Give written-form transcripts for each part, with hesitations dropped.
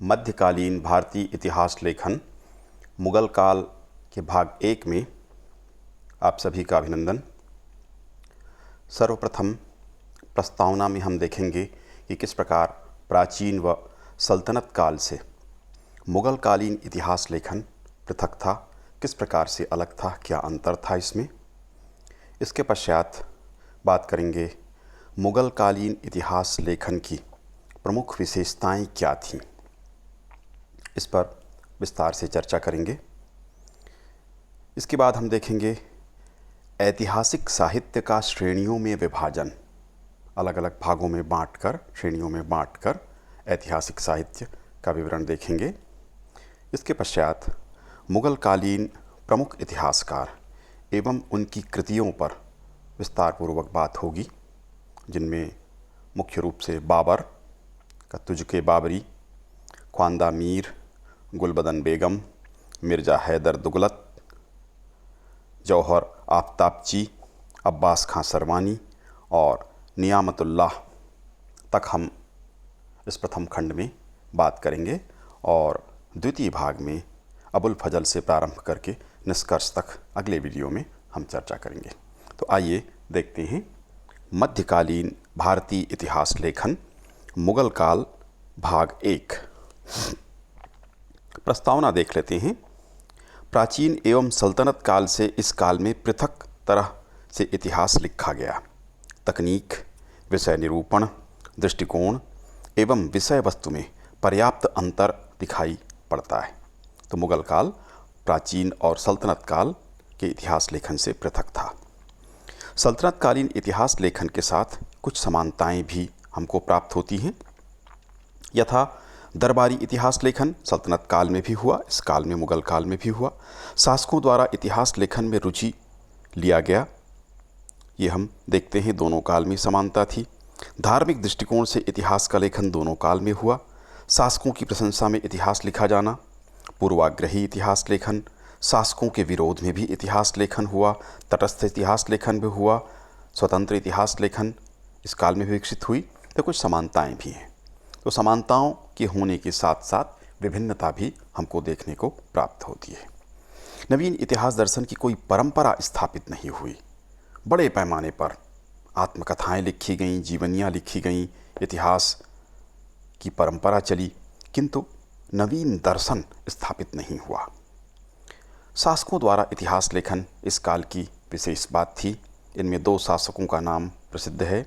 मध्यकालीन भारतीय इतिहास लेखन मुगल काल के भाग 1 में आप सभी का अभिनंदन। सर्वप्रथम प्रस्तावना में हम देखेंगे कि किस प्रकार प्राचीन व सल्तनत काल से मुगल कालीन इतिहास लेखन पृथक था, किस प्रकार से अलग था, क्या अंतर था इसमें। इसके पश्चात बात करेंगे मुगल कालीन इतिहास लेखन की प्रमुख विशेषताएं क्या थीं, इस पर विस्तार से चर्चा करेंगे। इसके बाद हम देखेंगे ऐतिहासिक साहित्य का श्रेणियों में विभाजन, अलग अलग भागों में बांटकर, श्रेणियों में बांटकर ऐतिहासिक साहित्य का विवरण देखेंगे। इसके पश्चात मुगल कालीन प्रमुख इतिहासकार एवं उनकी कृतियों पर विस्तार पूर्वक बात होगी, जिनमें मुख्य रूप से बाबर का तुज़के बाबरी, ख्वांदा मीर, गुलबदन बेगम, मिर्ज़ा हैदर दुगलत, जौहर आफ्ताबची, अब्बास खां सरवानी और नियामतुल्लाह तक हम इस प्रथम खंड में बात करेंगे और द्वितीय भाग में अबुल फजल से प्रारंभ करके निष्कर्ष तक अगले वीडियो में हम चर्चा करेंगे। तो आइए देखते हैं मध्यकालीन भारतीय इतिहास लेखन मुगल काल भाग 1। प्रस्तावना देख लेते हैं। प्राचीन एवं सल्तनत काल से इस काल में पृथक तरह से इतिहास लिखा गया। तकनीक, विषय निरूपण, दृष्टिकोण एवं विषय वस्तु में पर्याप्त अंतर दिखाई पड़ता है। तो मुगल काल प्राचीन और सल्तनत काल के इतिहास लेखन से पृथक था। सल्तनत कालीन इतिहास लेखन के साथ कुछ समानताएं भी हमको प्राप्त होती हैं। यथा दरबारी इतिहास लेखन सल्तनत काल में भी हुआ, इस काल में मुगल काल में भी हुआ। शासकों द्वारा इतिहास लेखन में रुचि लिया गया, ये हम देखते हैं, दोनों काल में समानता थी। धार्मिक दृष्टिकोण से इतिहास का लेखन दोनों काल में हुआ। शासकों की प्रशंसा में इतिहास लिखा जाना, पूर्वाग्रही इतिहास लेखन, शासकों के विरोध में भी इतिहास लेखन हुआ। तटस्थ इतिहास लेखन भी हुआ, स्वतंत्र इतिहास लेखन इस काल में भी विकसित हुई। तो कुछ समानताएं भी हैं। तो समानताओं के होने के साथ साथ विभिन्नता भी हमको देखने को प्राप्त होती है। नवीन इतिहास दर्शन की कोई परंपरा स्थापित नहीं हुई। बड़े पैमाने पर आत्मकथाएं लिखी गईं, जीवनियाँ लिखी गईं, इतिहास की परंपरा चली, किंतु नवीन दर्शन स्थापित नहीं हुआ। शासकों द्वारा इतिहास लेखन इस काल की विशेष बात थी। इनमें 2 शासकों का नाम प्रसिद्ध है,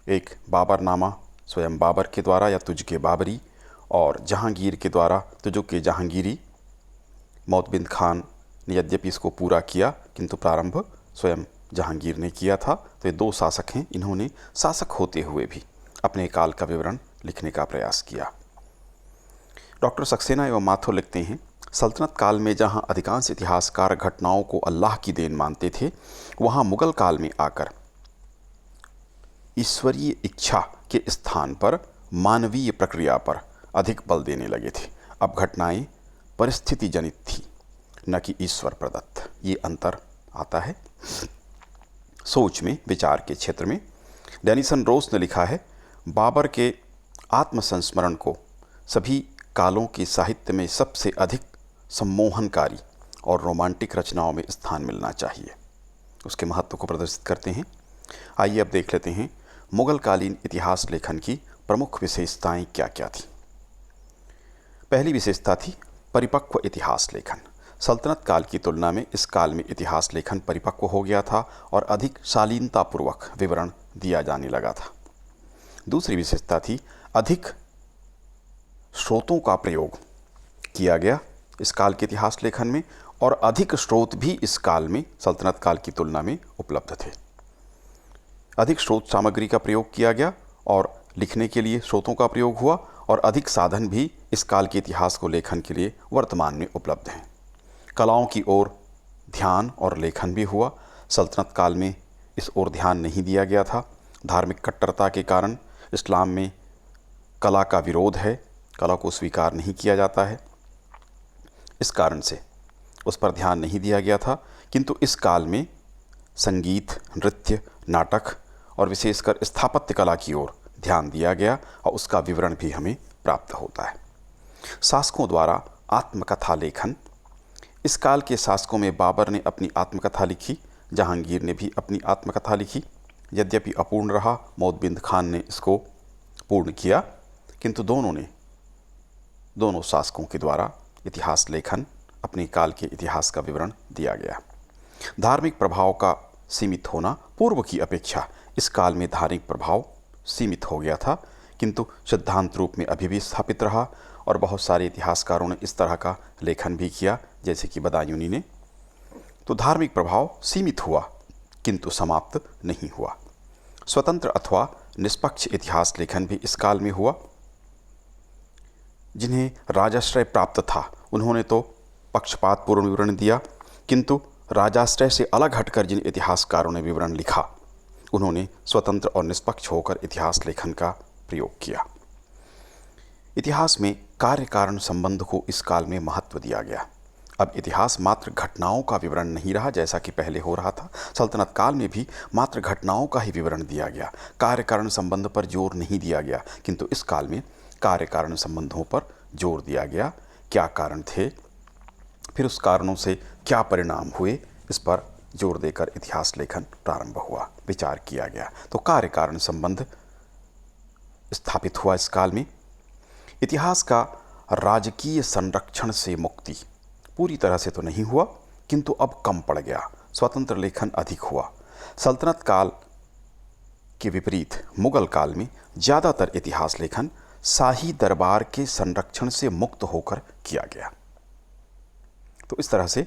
एक बाबरनामा स्वयं बाबर के द्वारा या तुज़के बाबरी, और जहांगीर के द्वारा तुज़ुक जहांगीरी। मौतबिंद खान ने यद्यपि इसको पूरा किया, किंतु प्रारंभ स्वयं जहांगीर ने किया था। तो ये 2 शासक हैं, इन्होंने शासक होते हुए भी अपने काल का विवरण लिखने का प्रयास किया। डॉक्टर सक्सेना एवं माथुर लिखते हैं, सल्तनत काल में जहां अधिकांश इतिहासकार घटनाओं को अल्लाह की देन मानते थे, वहां मुगल काल में आकर ईश्वरीय इच्छा के स्थान पर मानवीय प्रक्रिया पर अधिक बल देने लगे थे। अब घटनाएं परिस्थिति जनित थी, न कि ईश्वर प्रदत्त। ये अंतर आता है सोच में, विचार के क्षेत्र में। डेनिसन रोस ने लिखा है, बाबर के आत्मसंस्मरण को सभी कालों के साहित्य में सबसे अधिक सम्मोहनकारी और रोमांटिक रचनाओं में स्थान मिलना चाहिए। उसके महत्व को प्रदर्शित करते हैं। आइए अब देख लेते हैं मुगल कालीन इतिहास लेखन की प्रमुख विशेषताएं क्या क्या थी। पहली विशेषता थी परिपक्व इतिहास लेखन। सल्तनत काल की तुलना में इस काल में इतिहास लेखन परिपक्व हो गया था और अधिक शालीनतापूर्वक विवरण दिया जाने लगा था। दूसरी विशेषता थी अधिक स्रोतों का प्रयोग किया गया इस काल के इतिहास लेखन में, और अधिक स्रोत भी इस काल में सल्तनत काल की तुलना में उपलब्ध थे। अधिक स्रोत सामग्री का प्रयोग किया गया और लिखने के लिए स्रोतों का प्रयोग हुआ, और अधिक साधन भी इस काल के इतिहास को लेखन के लिए वर्तमान में उपलब्ध हैं। कलाओं की ओर ध्यान और लेखन भी हुआ। सल्तनत काल में इस ओर ध्यान नहीं दिया गया था। धार्मिक कट्टरता के कारण इस्लाम में कला का विरोध है, कला को स्वीकार नहीं किया जाता है, इस कारण से उस पर ध्यान नहीं दिया गया था। किंतु इस काल में संगीत, नृत्य, नाटक और विशेषकर स्थापत्य कला की ओर ध्यान दिया गया और उसका विवरण भी हमें प्राप्त होता है। शासकों द्वारा आत्मकथा लेखन। इस काल के शासकों में बाबर ने अपनी आत्मकथा लिखी, जहांगीर ने भी अपनी आत्मकथा लिखी। यद्यपि अपूर्ण रहा, मोहब्बिंद खान ने इसको पूर्ण किया, किंतु दोनों शासकों के द्वारा इतिहास लेखन, अपने काल के इतिहास का विवरण दिया गया। धार्मिक प्रभाव का सीमित होना। पूर्व की अपेक्षा इस काल में धार्मिक प्रभाव सीमित हो गया था, किंतु सिद्धांत रूप में अभी भी स्थापित रहा और बहुत सारे इतिहासकारों ने इस तरह का लेखन भी किया, जैसे कि बदायूनी ने। तो धार्मिक प्रभाव सीमित हुआ, किंतु समाप्त नहीं हुआ। स्वतंत्र अथवा निष्पक्ष इतिहास लेखन भी इस काल में हुआ। जिन्हें राजाश्रय प्राप्त था उन्होंने तो पक्षपात पूर्ण विवरण दिया, किंतु राजाश्रय से अलग हटकर जिन इतिहासकारों ने विवरण लिखा उन्होंने स्वतंत्र और निष्पक्ष होकर इतिहास लेखन का प्रयोग किया। इतिहास में कार्य कारण संबंध को इस काल में महत्व दिया गया। अब इतिहास मात्र घटनाओं का विवरण नहीं रहा, जैसा कि पहले हो रहा था। सल्तनत काल में भी मात्र घटनाओं का ही विवरण दिया गया, कार्य कारण संबंध पर जोर नहीं दिया गया, किंतु इस काल में कार्य कारण संबंधों पर जोर दिया गया। क्या कारण थे, फिर उस कारणों से क्या परिणाम हुए, इस पर जोर देकर इतिहास लेखन प्रारंभ हुआ, विचार किया गया। तो कार्य कारण संबंध स्थापित हुआ इस काल में। इतिहास का राजकीय संरक्षण से मुक्ति पूरी तरह से तो नहीं हुआ, किंतु अब कम पड़ गया। स्वतंत्र लेखन अधिक हुआ। सल्तनत काल के विपरीत मुगल काल में ज़्यादातर इतिहास लेखन शाही दरबार के संरक्षण से मुक्त होकर किया गया। तो इस तरह से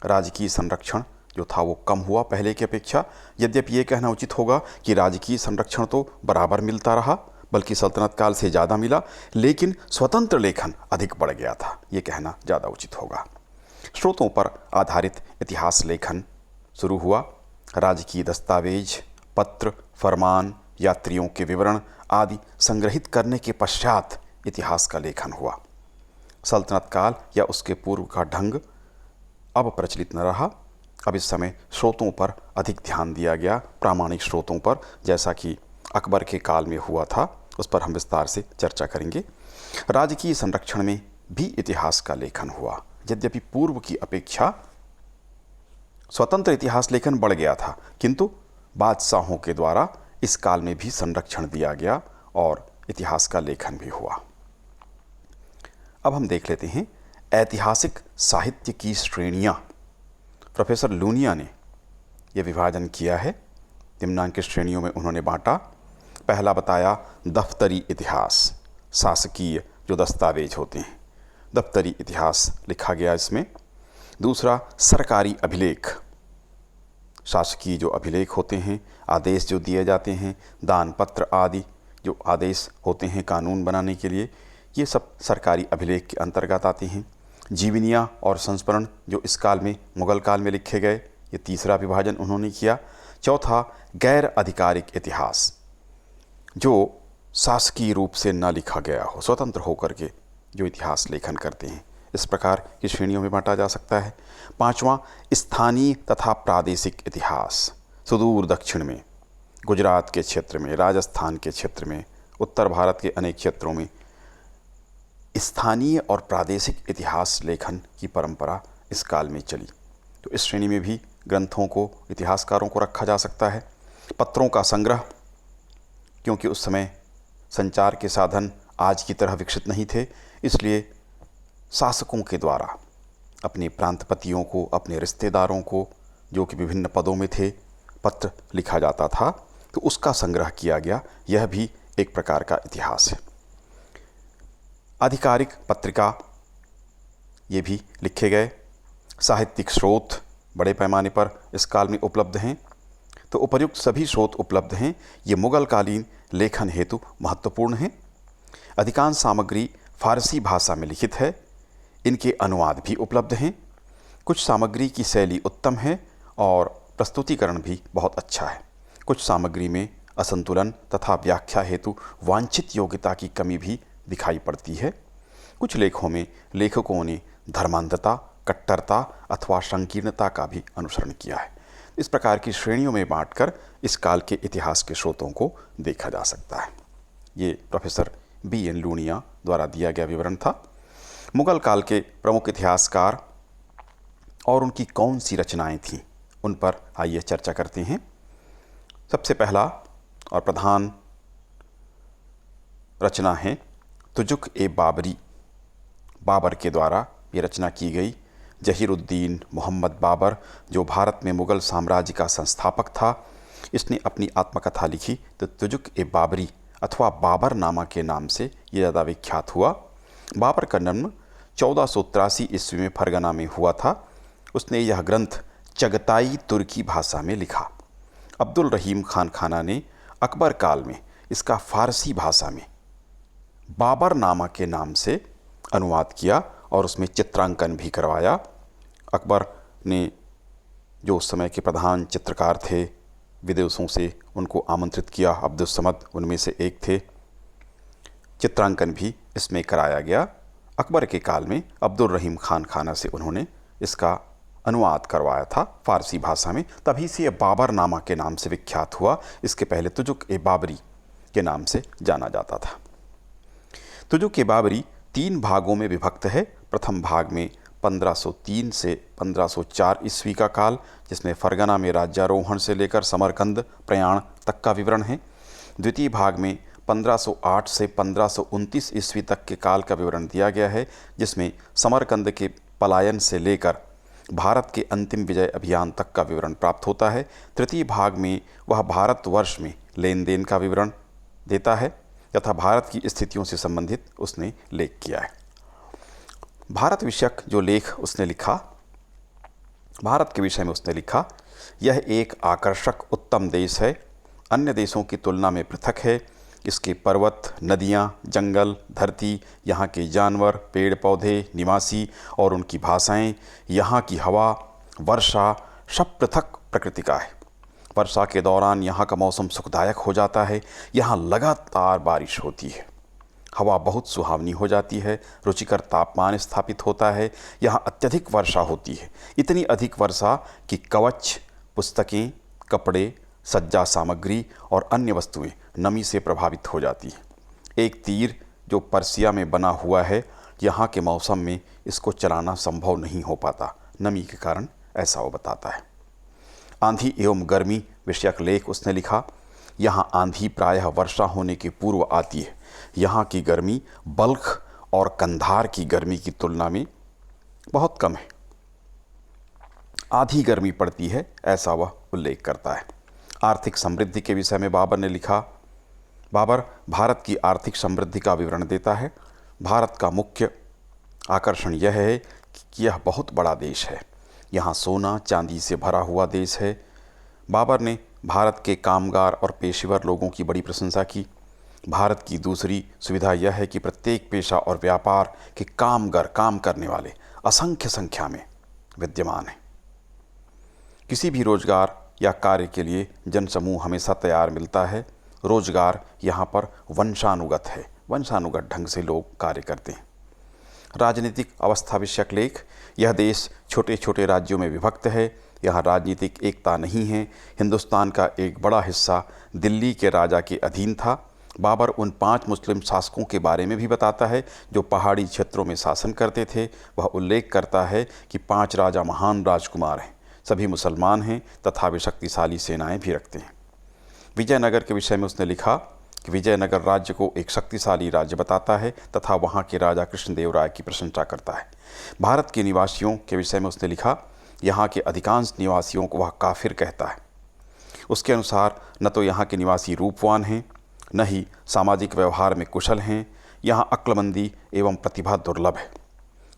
राजकीय संरक्षण जो था वो कम हुआ पहले की अपेक्षा। यद्यपि ये कहना उचित होगा कि राजकीय संरक्षण तो बराबर मिलता रहा, बल्कि सल्तनत काल से ज़्यादा मिला, लेकिन स्वतंत्र लेखन अधिक बढ़ गया था, ये कहना ज़्यादा उचित होगा। स्रोतों पर आधारित इतिहास लेखन शुरू हुआ। राजकीय दस्तावेज, पत्र, फरमान, यात्रियों के विवरण आदि संग्रहित करने के पश्चात इतिहास का लेखन हुआ। सल्तनत काल या उसके पूर्व का ढंग अब प्रचलित न रहा। अब इस समय स्रोतों पर अधिक ध्यान दिया गया, प्रामाणिक स्रोतों पर, जैसा कि अकबर के काल में हुआ था। उस पर हम विस्तार से चर्चा करेंगे। राजकीय संरक्षण में भी इतिहास का लेखन हुआ। यद्यपि पूर्व की अपेक्षा स्वतंत्र इतिहास लेखन बढ़ गया था, किंतु बादशाहों के द्वारा इस काल में भी संरक्षण दिया गया और इतिहास का लेखन भी हुआ। अब हम देख लेते हैं ऐतिहासिक साहित्य की श्रेणियाँ। प्रोफेसर लूनिया ने यह विभाजन किया है, निम्नांकित श्रेणियों में उन्होंने बांटा। पहला बताया दफ्तरी इतिहास, शासकीय जो दस्तावेज होते हैं, दफ्तरी इतिहास लिखा गया इसमें। दूसरा सरकारी अभिलेख, शासकीय जो अभिलेख होते हैं, आदेश जो दिए जाते हैं, दान पत्र आदि जो आदेश होते हैं कानून बनाने के लिए, ये सब सरकारी अभिलेख के अंतर्गत आते हैं। जीवनियाँ और संस्मरण जो इस काल में मुगल काल में लिखे गए, ये तीसरा विभाजन उन्होंने किया। चौथा गैर आधिकारिक इतिहास, जो शासकीय रूप से न लिखा गया हो, स्वतंत्र होकर के जो इतिहास लेखन करते हैं, इस प्रकार की श्रेणियों में बांटा जा सकता है। पांचवा स्थानीय तथा प्रादेशिक इतिहास, सुदूर दक्षिण में, गुजरात के क्षेत्र में, राजस्थान के क्षेत्र में, उत्तर भारत के अनेक क्षेत्रों में स्थानीय और प्रादेशिक इतिहास लेखन की परंपरा इस काल में चली। तो इस श्रेणी में भी ग्रंथों को, इतिहासकारों को रखा जा सकता है। पत्रों का संग्रह, क्योंकि उस समय संचार के साधन आज की तरह विकसित नहीं थे, इसलिए शासकों के द्वारा अपने प्रांतपतियों को, अपने रिश्तेदारों को, जो कि विभिन्न पदों में थे, पत्र लिखा जाता था, तो उसका संग्रह किया गया। यह भी एक प्रकार का इतिहास है। आधिकारिक पत्रिका, ये भी लिखे गए। साहित्यिक स्रोत बड़े पैमाने पर इस काल में उपलब्ध हैं। तो उपर्युक्त सभी स्रोत उपलब्ध हैं, ये मुगल कालीन लेखन हेतु महत्वपूर्ण हैं। अधिकांश सामग्री फारसी भाषा में लिखित है, इनके अनुवाद भी उपलब्ध हैं। कुछ सामग्री की शैली उत्तम है और प्रस्तुतिकरण भी बहुत अच्छा है। कुछ सामग्री में असंतुलन तथा व्याख्या हेतु वांछित योग्यता की कमी भी दिखाई पड़ती है। कुछ लेखों में लेखकों ने धर्मांधता, कट्टरता अथवा संकीर्णता का भी अनुसरण किया है। इस प्रकार की श्रेणियों में बांटकर इस काल के इतिहास के स्रोतों को देखा जा सकता है। ये प्रोफेसर बी एन लूनिया द्वारा दिया गया विवरण था। मुगल काल के प्रमुख इतिहासकार और उनकी कौन सी रचनाएं थीं, उन पर आइए चर्चा करते हैं। सबसे पहला और प्रधान रचना है तुजुक ए बाबरी। बाबर के द्वारा ये रचना की गई। जहीरुद्दीन मोहम्मद बाबर, जो भारत में मुगल साम्राज्य का संस्थापक था, इसने अपनी आत्मकथा लिखी तो तुजुक ए बाबरी अथवा बाबरनामा के नाम से ये ज़्यादा विख्यात हुआ। बाबर का जन्म 1483 ईस्वी में फरगना में हुआ था। उसने यह ग्रंथ चगताई तुर्की भाषा में लिखा। अब्दुल रहीम खान खाना ने अकबर काल में इसका फ़ारसी भाषा में बाबरनामा के नाम से अनुवाद किया और उसमें चित्रांकन भी करवाया। अकबर ने जो उस समय के प्रधान चित्रकार थे विदेशों से, उनको आमंत्रित किया। अब्दुल समद उनमें से एक थे। चित्रांकन भी इसमें कराया गया। अकबर के काल में अब्दुल रहीम खान खाना से उन्होंने इसका अनुवाद करवाया था फ़ारसी भाषा में, तभी से ये बाबरनामा के नाम से विख्यात हुआ। इसके पहले तुजुक ए बाबरी के नाम से जाना जाता था। तुजुक ए बाबरी 3 भागों में विभक्त है। प्रथम भाग में 1503 से 1504 ईस्वी का काल, जिसमें फरगना में राज्यारोहण से लेकर समरकंद प्रयाण तक का विवरण है। द्वितीय भाग में 1508 से 1529 ईस्वी तक के काल का विवरण दिया गया है, जिसमें समरकंद के पलायन से लेकर भारत के अंतिम विजय अभियान तक का विवरण प्राप्त होता है। तृतीय भाग में वह भारतवर्ष में लेन देन का विवरण देता है तथा भारत की स्थितियों से संबंधित उसने लेख किया है। भारत विषयक जो लेख उसने लिखा, भारत के विषय में उसने लिखा, यह एक आकर्षक उत्तम देश है, अन्य देशों की तुलना में पृथक है। इसके पर्वत, नदियाँ, जंगल, धरती, यहाँ के जानवर, पेड़ पौधे, निवासी और उनकी भाषाएं, यहाँ की हवा, वर्षा, सब पृथक प्रकृति का है। वर्षा के दौरान यहाँ का मौसम सुखदायक हो जाता है। यहाँ लगातार बारिश होती है, हवा बहुत सुहावनी हो जाती है, रुचिकर तापमान स्थापित होता है। यहाँ अत्यधिक वर्षा होती है, इतनी अधिक वर्षा कि कवच, पुस्तकें, कपड़े, सज्जा सामग्री और अन्य वस्तुएं नमी से प्रभावित हो जाती हैं। एक तीर जो पर्सिया में बना हुआ है, यहाँ के मौसम में इसको चलाना संभव नहीं हो पाता, नमी के कारण, ऐसा वो बताता है। आंधी एवं गर्मी विषयक लेख उसने लिखा। यहाँ आंधी प्रायः वर्षा होने के पूर्व आती है। यहाँ की गर्मी बल्ख और कंधार की गर्मी की तुलना में बहुत कम है, आधी गर्मी पड़ती है, ऐसा वह उल्लेख करता है। आर्थिक समृद्धि के विषय में बाबर ने लिखा। बाबर भारत की आर्थिक समृद्धि का विवरण देता है। भारत का मुख्य आकर्षण यह है कि यह बहुत बड़ा देश है। यहाँ सोना चांदी से भरा हुआ देश है। बाबर ने भारत के कामगार और पेशेवर लोगों की बड़ी प्रशंसा की। भारत की दूसरी सुविधा यह है कि प्रत्येक पेशा और व्यापार के कामगार, काम करने वाले असंख्य संख्या में विद्यमान हैं। किसी भी रोजगार या कार्य के लिए जनसमूह हमेशा तैयार मिलता है। रोजगार यहाँ पर वंशानुगत है, वंशानुगत ढंग से लोग कार्य करते हैं। राजनीतिक अवस्था विषयक लेख। यह देश छोटे छोटे राज्यों में विभक्त है। यहाँ राजनीतिक एकता नहीं है। हिंदुस्तान का एक बड़ा हिस्सा दिल्ली के राजा के अधीन था। बाबर उन 5 मुस्लिम शासकों के बारे में भी बताता है जो पहाड़ी क्षेत्रों में शासन करते थे। वह उल्लेख करता है कि 5 राजा महान राजकुमार हैं, सभी मुसलमान हैं तथा वे शक्तिशाली सेनाएं भी रखते हैं। विजयनगर के विषय में उसने लिखा कि विजयनगर राज्य को एक शक्तिशाली राज्य बताता है तथा वहाँ के राजा कृष्णदेव राय की प्रशंसा करता है। भारत के निवासियों के विषय में उसने लिखा, यहाँ के अधिकांश निवासियों को वह काफिर कहता है। उसके अनुसार न तो यहाँ के निवासी रूपवान हैं, न ही सामाजिक व्यवहार में कुशल हैं। यहाँ अक्लमंदी एवं प्रतिभा दुर्लभ है।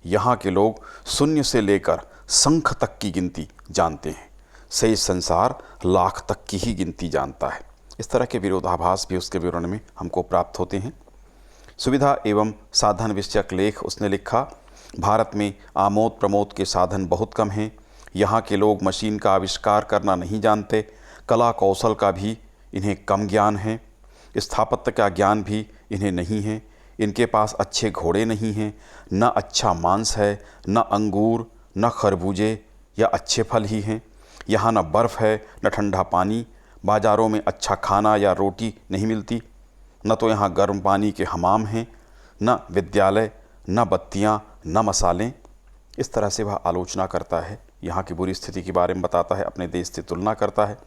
यहाँ के लोग शून्य से लेकर संख तक की गिनती जानते हैं, शेष संसार लाख तक की ही गिनती जानता है। इस तरह के विरोधाभास भी उसके विवरण में हमको प्राप्त होते हैं। सुविधा एवं साधन विषयक लेख उसने लिखा। भारत में आमोद प्रमोद के साधन बहुत कम हैं। यहाँ के लोग मशीन का आविष्कार करना नहीं जानते। कला कौशल का भी इन्हें कम ज्ञान है। स्थापत्य का ज्ञान भी इन्हें नहीं है। इनके पास अच्छे घोड़े नहीं हैं, न अच्छा मांस है, न अंगूर, न खरबूजे या अच्छे फल ही हैं। यहाँ न बर्फ़ है, न ठंडा पानी। बाज़ारों में अच्छा खाना या रोटी नहीं मिलती। न तो यहाँ गर्म पानी के हमाम हैं, न विद्यालय, न बत्तियाँ, न मसालें, इस तरह से वह आलोचना करता है। यहाँ की बुरी स्थिति के बारे में बताता है, अपने देश से तुलना करता है।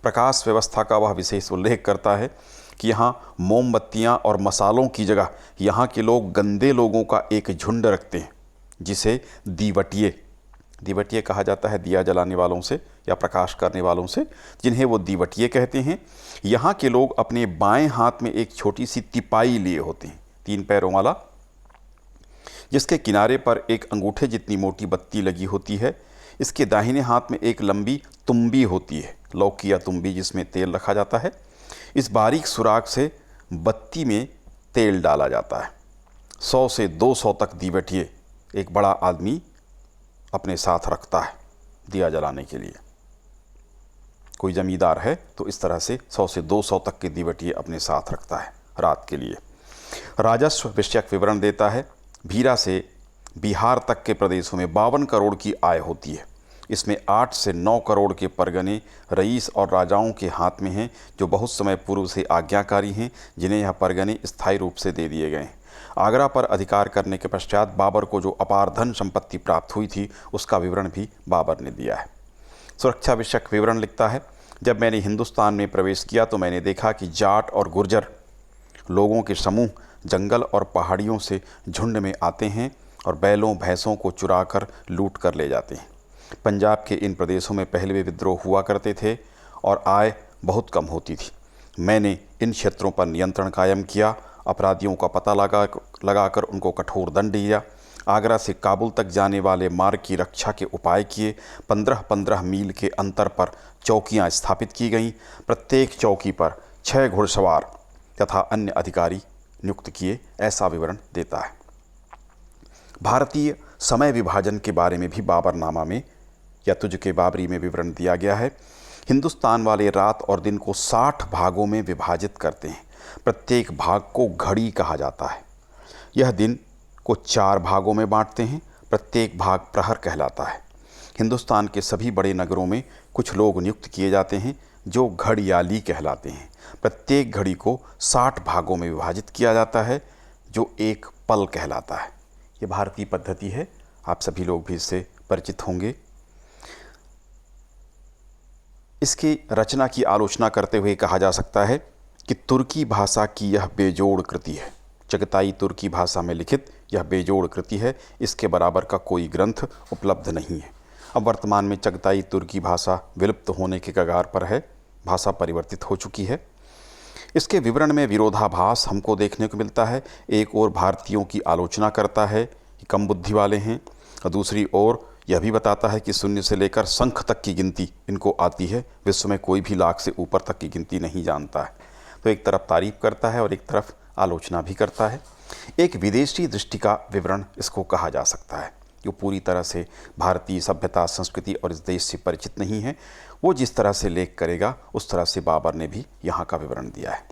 प्रकाश व्यवस्था का वह विशेष उल्लेख करता है कि यहाँ मोमबत्तियाँ और मसालों की जगह यहाँ के लोग गंदे लोगों का एक झुंड रखते हैं, जिसे दीवटिये कहा जाता है, दिया जलाने वालों से या प्रकाश करने वालों से, जिन्हें वो दीवटिये कहते हैं। यहाँ के लोग अपने बाएं हाथ में एक छोटी सी तिपाई लिए होते हैं, 3 पैरों वाला, जिसके किनारे पर एक अंगूठे जितनी मोटी बत्ती लगी होती है। इसके दाहिने हाथ में एक लंबी तुम्बी होती है, लौकी या तुम्बी, जिसमें तेल रखा जाता है। इस बारीक सुराख से बत्ती में तेल डाला जाता है। 100 से 200 तक दीवटिये एक बड़ा आदमी अपने साथ रखता है दिया जलाने के लिए। कोई जमींदार है तो इस तरह से 100 से 200 तक के दीवटिये अपने साथ रखता है रात के लिए। राजस्व विषयक विवरण देता है। भीरा से बिहार तक के प्रदेशों में 52 करोड़ की आय होती है। इसमें 8 से 9 करोड़ के परगने रईस और राजाओं के हाथ में हैं, जो बहुत समय पूर्व से आज्ञाकारी हैं, जिन्हें यह परगने स्थायी रूप से दे दिए गए हैं। आगरा पर अधिकार करने के पश्चात बाबर को जो अपार धन संपत्ति प्राप्त हुई थी, उसका विवरण भी बाबर ने दिया है। सुरक्षा विषयक विवरण लिखता है। जब मैंने हिंदुस्तान में प्रवेश किया तो मैंने देखा कि जाट और गुर्जर लोगों के समूह जंगल और पहाड़ियों से झुंड में आते हैं और बैलों भैंसों को चुरा कर लूट कर ले जाते हैं। पंजाब के इन प्रदेशों में पहले वे विद्रोह हुआ करते थे और आय बहुत कम होती थी। मैंने इन क्षेत्रों पर नियंत्रण कायम किया, अपराधियों का पता लगाकर उनको कठोर दंड दिया। आगरा से काबुल तक जाने वाले मार्ग की रक्षा के उपाय किए। 15-15 मील के अंतर पर चौकियां स्थापित की गईं। प्रत्येक चौकी पर 6 घुड़सवार तथा अन्य अधिकारी नियुक्त किए, ऐसा विवरण देता है। भारतीय समय विभाजन के बारे में भी बाबरनामा में या तुझके बाबरी में विवरण दिया गया है। हिंदुस्तान वाले रात और दिन को 60 भागों में विभाजित करते हैं। प्रत्येक भाग को घड़ी कहा जाता है। यह दिन को 4 भागों में बांटते हैं। प्रत्येक भाग प्रहर कहलाता है। हिंदुस्तान के सभी बड़े नगरों में कुछ लोग नियुक्त किए जाते हैं जो घड़ियाली कहलाते हैं। प्रत्येक घड़ी को 60 भागों में विभाजित किया जाता है, जो एक पल कहलाता है। ये भारतीय पद्धति है, आप सभी लोग भी इससे परिचित होंगे। इसकी रचना की आलोचना करते हुए कहा जा सकता है कि तुर्की भाषा की यह बेजोड़ कृति है। चगताई तुर्की भाषा में लिखित यह बेजोड़ कृति है। इसके बराबर का कोई ग्रंथ उपलब्ध नहीं है। अब वर्तमान में चगताई तुर्की भाषा विलुप्त होने के कगार पर है। भाषा परिवर्तित हो चुकी है। इसके विवरण में विरोधाभास हमको देखने को मिलता है। एक ओर भारतीयों की आलोचना करता है कि कम बुद्धि वाले हैं, और दूसरी ओर यह भी बताता है कि शून्य से लेकर शंख तक की गिनती इनको आती है। विश्व में कोई भी लाख से ऊपर तक की गिनती नहीं जानता है। तो एक तरफ तारीफ करता है और एक तरफ आलोचना भी करता है। एक विदेशी दृष्टि का विवरण इसको कहा जा सकता है, जो पूरी तरह से भारतीय सभ्यता, संस्कृति और इस देश से परिचित नहीं है। वो जिस तरह से लेख करेगा उस तरह से बाबर ने भी यहाँ का विवरण दिया है।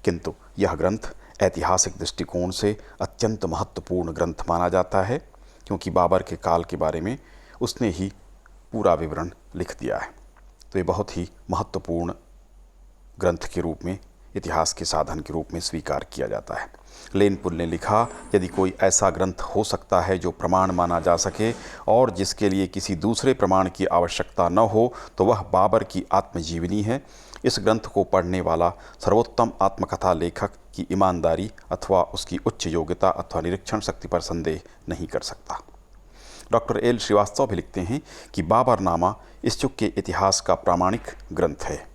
किंतु यह ग्रंथ ऐतिहासिक दृष्टिकोण से अत्यंत महत्वपूर्ण ग्रंथ माना जाता है, क्योंकि बाबर के काल के बारे में उसने ही पूरा विवरण लिख दिया है। तो ये बहुत ही महत्वपूर्ण ग्रंथ के रूप में, इतिहास के साधन के रूप में स्वीकार किया जाता है। लेनपुल ने लिखा, यदि कोई ऐसा ग्रंथ हो सकता है जो प्रमाण माना जा सके और जिसके लिए किसी दूसरे प्रमाण की आवश्यकता न हो, तो वह बाबर की आत्मजीवनी है। इस ग्रंथ को पढ़ने वाला सर्वोत्तम आत्मकथा लेखक की ईमानदारी अथवा उसकी उच्च योग्यता अथवा निरीक्षण शक्ति पर संदेह नहीं कर सकता। डॉक्टर एल श्रीवास्तव भी लिखते हैं कि बाबरनामा इस युग के इतिहास का प्रामाणिक ग्रंथ है।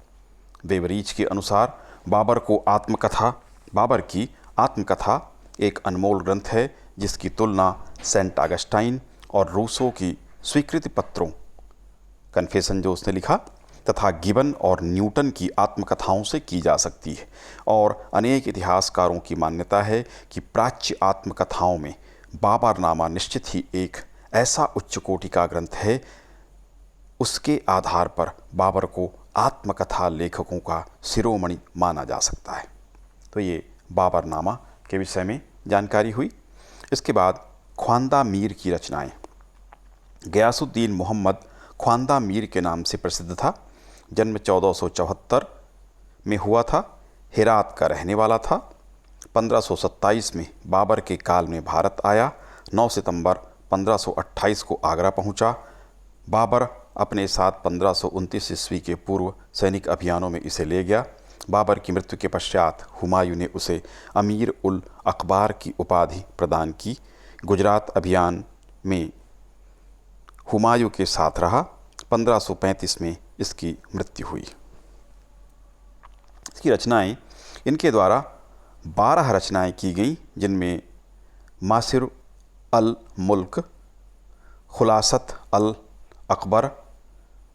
बेवरीज के अनुसार बाबर की आत्मकथा एक अनमोल ग्रंथ है, जिसकी तुलना सेंट ऑगस्टाइन और रूसो की स्वीकृति पत्रों, कन्फेशन जो उसने लिखा, तथा गिबन और न्यूटन की आत्मकथाओं से की जा सकती है। और अनेक इतिहासकारों की मान्यता है कि प्राच्य आत्मकथाओं में बाबरनामा निश्चित ही एक ऐसा उच्च कोटि का ग्रंथ है। उसके आधार पर बाबर को आत्मकथा लेखकों का शिरोमणि माना जा सकता है। तो ये बाबरनामा के विषय में जानकारी हुई। इसके बाद ख्वांदा मीर की रचनाएं। गयासुद्दीन मोहम्मद ख्वांदा मीर के नाम से प्रसिद्ध था। जन्म 1474 में हुआ था। हेरात का रहने वाला था। 1527 में बाबर के काल में भारत आया। 9 सितंबर 1528 को आगरा पहुंचा। बाबर अपने साथ 1529 ईस्वी के पूर्व सैनिक अभियानों में इसे ले गया। बाबर की मृत्यु के पश्चात हुमायूं ने उसे अमीर उल अखबार की उपाधि प्रदान की। गुजरात अभियान में हुमायूं के साथ रहा। 1535 में इसकी मृत्यु हुई। इसकी रचनाएं, इनके द्वारा 12 रचनाएं की गईं, जिनमें मासिर अल मुल्क, खुलासत अल अकबर,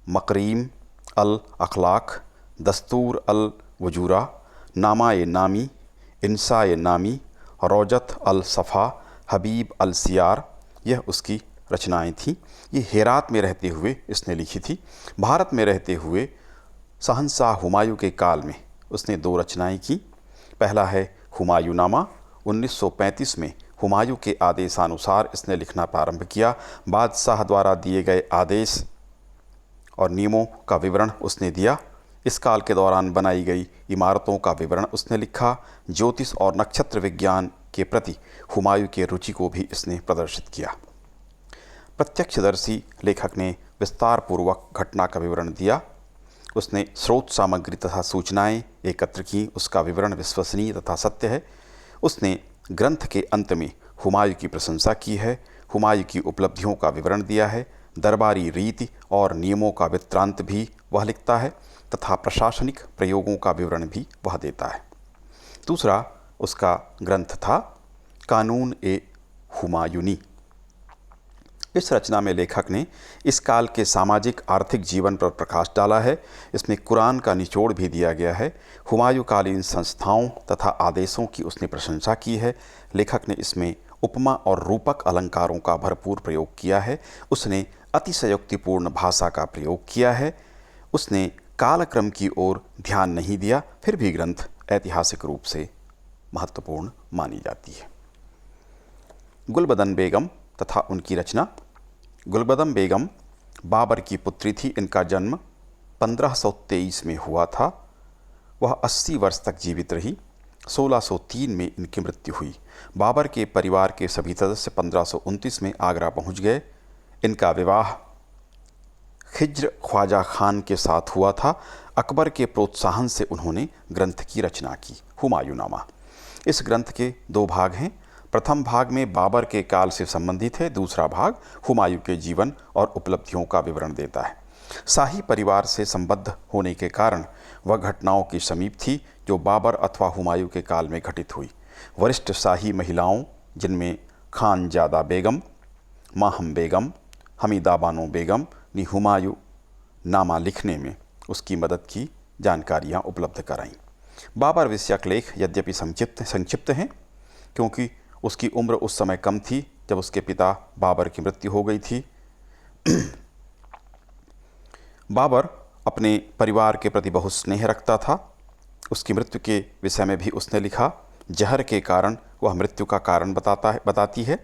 मकरीम अल अखलाक, दस्तूर अल वजूरा, नामाए नामी, इंसाए नामी, रौजत अल सफ़ा, हबीब अल सियार, यह उसकी रचनाएं थीं। ये हेरात में रहते हुए इसने लिखी थी। भारत में रहते हुए शहंशाह हुमायूं के काल में उसने 2 रचनाएं की। पहला है हुमायूंनामा। 1935 में हुमायूं के आदेशानुसार इसने लिखना प्रारंभ किया। बादशाह द्वारा दिए गए आदेश और नियमों का विवरण उसने दिया। इस काल के दौरान बनाई गई इमारतों का विवरण उसने लिखा। ज्योतिष और नक्षत्र विज्ञान के प्रति हुमायूं की रुचि को भी इसने प्रदर्शित किया। प्रत्यक्षदर्शी लेखक ने विस्तार पूर्वक घटना का विवरण दिया। उसने स्रोत सामग्री तथा सूचनाएं एकत्र की। उसका विवरण विश्वसनीय तथा सत्य है। उसने ग्रंथ के अंत में हुमायूं की प्रशंसा की है, हुमायूं की उपलब्धियों का विवरण दिया है, दरबारी रीति और नियमों का वृत्तांत भी वह लिखता है तथा प्रशासनिक प्रयोगों का विवरण भी वह देता है। दूसरा उसका ग्रंथ था कानून ए हुमायूनी। इस रचना में लेखक ने इस काल के सामाजिक आर्थिक जीवन पर प्रकाश डाला है। इसमें कुरान का निचोड़ भी दिया गया है। हुमायूं कालीन संस्थाओं तथा आदेशों की उसने प्रशंसा की है। लेखक ने इसमें उपमा और रूपक अलंकारों का भरपूर प्रयोग किया है। उसने अतिशयोक्तिपूर्ण भाषा का प्रयोग किया है। उसने कालक्रम की ओर ध्यान नहीं दिया, फिर भी ग्रंथ ऐतिहासिक रूप से महत्वपूर्ण मानी जाती है। गुलबदन बेगम तथा उनकी रचना। गुलबदन बेगम बाबर की पुत्री थी। इनका जन्म 1523 में हुआ था। वह 80 वर्ष तक जीवित रही। 1603 में इनकी मृत्यु हुई। बाबर के परिवार के सभी सदस्य 1529 में आगरा पहुंच गए। इनका विवाह खिज्र ख्वाजा खान के साथ हुआ था। अकबर के प्रोत्साहन से उन्होंने ग्रंथ की रचना की, हुमायूंनामा। इस ग्रंथ के 2 भाग हैं। प्रथम भाग में बाबर के काल से संबंधित है। दूसरा भाग हुमायूं के जीवन और उपलब्धियों का विवरण देता है। शाही परिवार से संबद्ध होने के कारण वह घटनाओं की समीप थी जो बाबर अथवा हुमायूं के काल में घटित हुई। वरिष्ठ शाही महिलाओं, जिनमें खानजादा बेगम, माहम बेगम, हमीदा बानो बेगम ने हुमायूं नामा लिखने में उसकी मदद की जानकारियां उपलब्ध कराईं। बाबर विषयक लेख यद्यपि संक्षिप्त हैं, क्योंकि उसकी उम्र उस समय कम थी जब उसके पिता बाबर की मृत्यु हो गई थी। बाबर अपने परिवार के प्रति बहुत स्नेह रखता था। उसकी मृत्यु के विषय में भी उसने लिखा। जहर के कारण वह मृत्यु का कारण बताती है।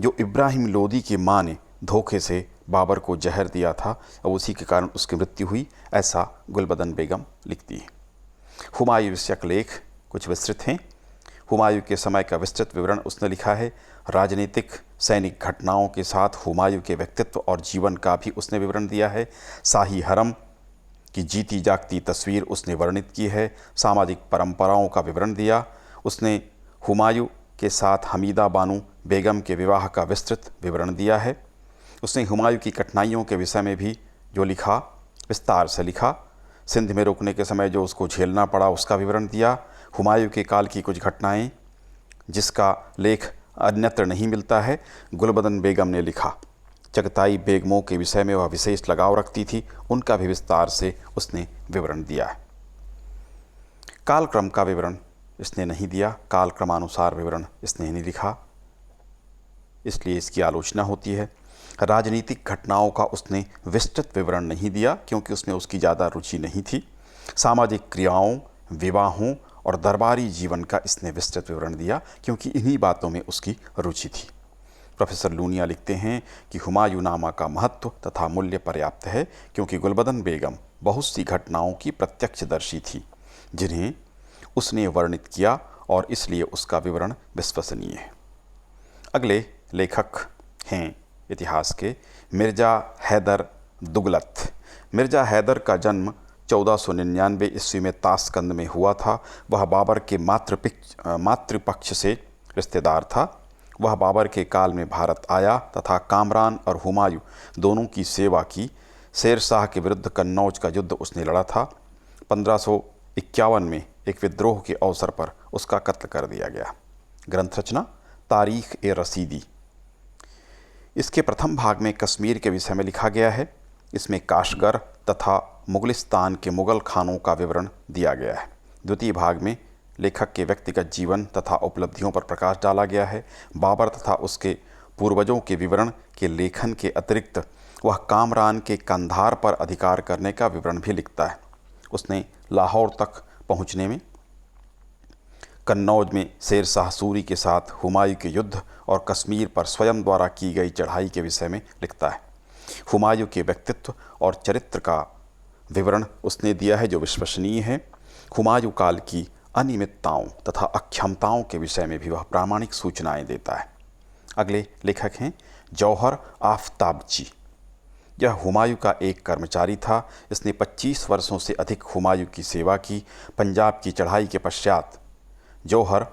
जो इब्राहिम लोदी की माँ ने धोखे से बाबर को जहर दिया था और उसी के कारण उसकी मृत्यु हुई, ऐसा गुलबदन बेगम लिखती है। हुमायूं विषयक लेख कुछ विस्तृत हैं। हुमायूं के समय का विस्तृत विवरण उसने लिखा है। राजनीतिक सैनिक घटनाओं के साथ हुमायूं के व्यक्तित्व और जीवन का भी उसने विवरण दिया है। शाही हरम की जीती जागती तस्वीर उसने वर्णित की है। सामाजिक परंपराओं का विवरण दिया। उसने हुमायूं के साथ हमीदा बानो बेगम के विवाह का विस्तृत विवरण दिया है। उसने हुमायूं की कठिनाइयों के विषय में भी जो लिखा, विस्तार से लिखा। सिंध में रुकने के समय जो उसको झेलना पड़ा उसका विवरण दिया। हुमायूं के काल की कुछ घटनाएं जिसका लेख अन्यत्र नहीं मिलता है, गुलबदन बेगम ने लिखा। चगताई बेगमों के विषय में वह विशेष लगाव रखती थी, उनका भी विस्तार से उसने विवरण दिया है। कालक्रम का विवरण इसने नहीं दिया। कालक्रमानुसार विवरण इसने नहीं लिखा, इसलिए इसकी आलोचना होती है। राजनीतिक घटनाओं का उसने विस्तृत विवरण नहीं दिया, क्योंकि उसमें उसकी ज़्यादा रुचि नहीं थी। सामाजिक क्रियाओं, विवाहों और दरबारी जीवन का इसने विस्तृत विवरण दिया, क्योंकि इन्हीं बातों में उसकी रुचि थी। प्रोफेसर लूनिया लिखते हैं कि हुमायूंनामा का महत्व तथा मूल्य पर्याप्त है, क्योंकि गुलबदन बेगम बहुत सी घटनाओं की प्रत्यक्षदर्शी थी जिन्हें उसने वर्णित किया, और इसलिए उसका विवरण विश्वसनीय है। अगले लेखक हैं इतिहास के मिर्ज़ा हैदर दुगलत। मिर्ज़ा हैदर का जन्म 1499 ईस्वी में ताशकंद में हुआ था। वह बाबर के मातृपक्ष से रिश्तेदार था। वह बाबर के काल में भारत आया तथा कामरान और हुमायूं दोनों की सेवा की। शेर शाह के विरुद्ध कन्नौज का युद्ध उसने लड़ा था। 1551 में एक विद्रोह के अवसर पर उसका कत्ल कर दिया गया। ग्रंथ रचना तारीख ए रसीदी। इसके प्रथम भाग में कश्मीर के विषय में लिखा गया है। इसमें काशगर तथा मुगलिस्तान के मुगल खानों का विवरण दिया गया है। द्वितीय भाग में लेखक के व्यक्तिगत जीवन तथा उपलब्धियों पर प्रकाश डाला गया है। बाबर तथा उसके पूर्वजों के विवरण के लेखन के अतिरिक्त वह कामरान के कंधार पर अधिकार करने का विवरण भी लिखता है। उसने लाहौर तक पहुंचने में, कन्नौज में शेर शाह सूरी के साथ हुमायूं के युद्ध और कश्मीर पर स्वयं द्वारा की गई चढ़ाई के विषय में लिखता है। हुमायूं के व्यक्तित्व और चरित्र का विवरण उसने दिया है जो विश्वसनीय है। हुमायूं काल की अनियमितताओं तथा अक्षमताओं के विषय में भी वह प्रामाणिक सूचनाएं देता है। अगले लेखक हैं जौहर आफ्ताबची। यह हुमायूं का एक कर्मचारी था। इसने 25 वर्षों से अधिक हुमायूं की सेवा की। पंजाब की चढ़ाई के पश्चात जौहर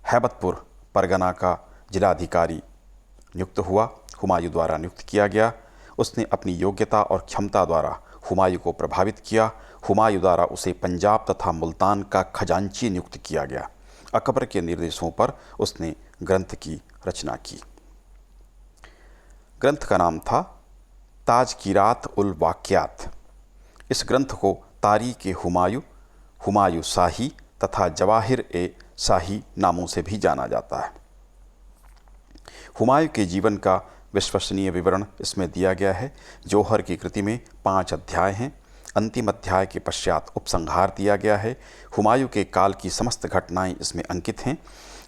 हैबतपुर परगना का जिलाधिकारी नियुक्त हुआ, हुमायूं द्वारा नियुक्त किया गया। उसने अपनी योग्यता और क्षमता द्वारा हुमायूं को प्रभावित किया। हुमायूं द्वारा उसे पंजाब तथा मुल्तान का खजांची नियुक्त किया गया। अकबर के निर्देशों पर उसने ग्रंथ की रचना की। ग्रंथ का नाम था ताज़किरात उल वाक़ियात। इस ग्रंथ को तारीख़ ए हुमायूं, हुमायूं शाही तथा जवाहिर ए शाही नामों से भी जाना जाता है। हुमायूं के जीवन का विश्वसनीय विवरण इसमें दिया गया है। जौहर की कृति में 5 अध्याय हैं। अंतिम अध्याय के पश्चात उपसंहार दिया गया है। हुमायूं के काल की समस्त घटनाएं इसमें अंकित हैं।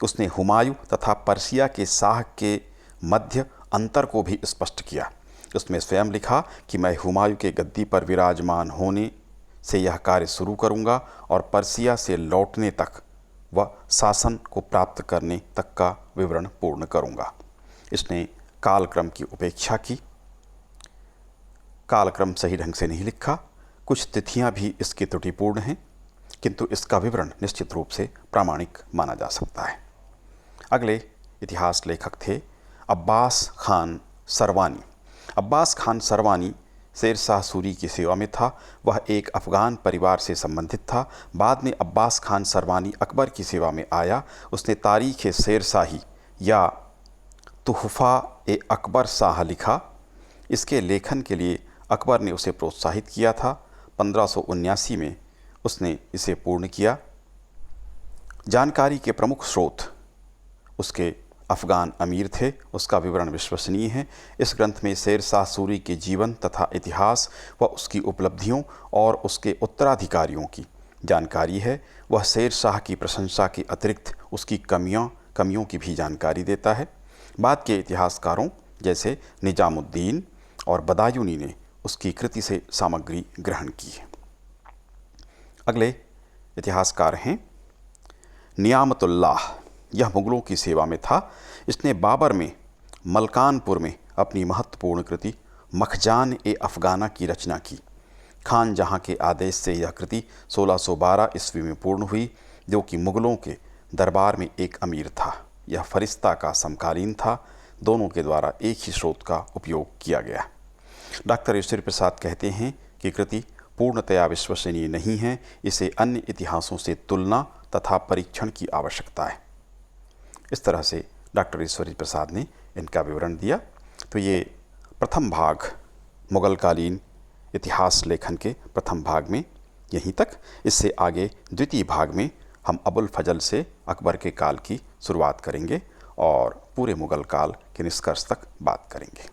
उसने हुमायूं तथा पर्सिया के शाह के मध्य अंतर को भी स्पष्ट किया। उसमें स्वयं लिखा कि मैं हुमायूं के गद्दी पर विराजमान होने से यह कार्य शुरू करूंगा और पर्सिया से लौटने तक व शासन को प्राप्त करने तक का विवरण पूर्ण करूंगा। इसने कालक्रम की उपेक्षा की। कालक्रम सही ढंग से नहीं लिखा। कुछ तिथियां भी इसकी त्रुटिपूर्ण हैं, किंतु इसका विवरण निश्चित रूप से प्रामाणिक माना जा सकता है। अगले इतिहास लेखक थे अब्बास खान सरवानी। अब्बास खान सरवानी शेर शाह सूरी की सेवा में था। वह एक अफ़गान परिवार से संबंधित था। बाद में अब्बास खान सरवानी अकबर की सेवा में आया। उसने तारीख़ ए शेर शाही या तुहफ़ा ए अकबर शाह लिखा। इसके लेखन के लिए अकबर ने उसे प्रोत्साहित किया था। 1579 में उसने इसे पूर्ण किया। जानकारी के प्रमुख स्रोत उसके अफ़गान अमीर थे। उसका विवरण विश्वसनीय है। इस ग्रंथ में शेर शाह सूरी के जीवन तथा इतिहास व उसकी उपलब्धियों और उसके उत्तराधिकारियों की जानकारी है। वह शेर शाह की प्रशंसा के अतिरिक्त उसकी कमियों की भी जानकारी देता है। बाद के इतिहासकारों जैसे निजामुद्दीन और बदायूनी ने उसकी कृति से सामग्री ग्रहण की है। अगले इतिहासकार हैं नियामतुल्लाह। यह मुगलों की सेवा में था। इसने बाबर में मलकानपुर में अपनी महत्वपूर्ण कृति मखजान ए अफ़गाना की रचना की। खान जहाँ के आदेश से यह कृति 1612 ईस्वी में पूर्ण हुई, जो कि मुगलों के दरबार में एक अमीर था। यह फरिश्ता का समकालीन था। दोनों के द्वारा एक ही स्रोत का उपयोग किया गया। डॉक्टर ईश्वर प्रसाद कहते हैं कि कृति पूर्णतया विश्वसनीय नहीं है। इसे अन्य इतिहासों से तुलना तथा परीक्षण की आवश्यकता है। इस तरह से डॉक्टर ईश्वरी प्रसाद ने इनका विवरण दिया। तो ये प्रथम भाग मुगलकालीन इतिहास लेखन के प्रथम भाग में यहीं तक। इससे आगे द्वितीय भाग में हम अबुल फजल से अकबर के काल की शुरुआत करेंगे और पूरे मुगल काल के निष्कर्ष तक बात करेंगे।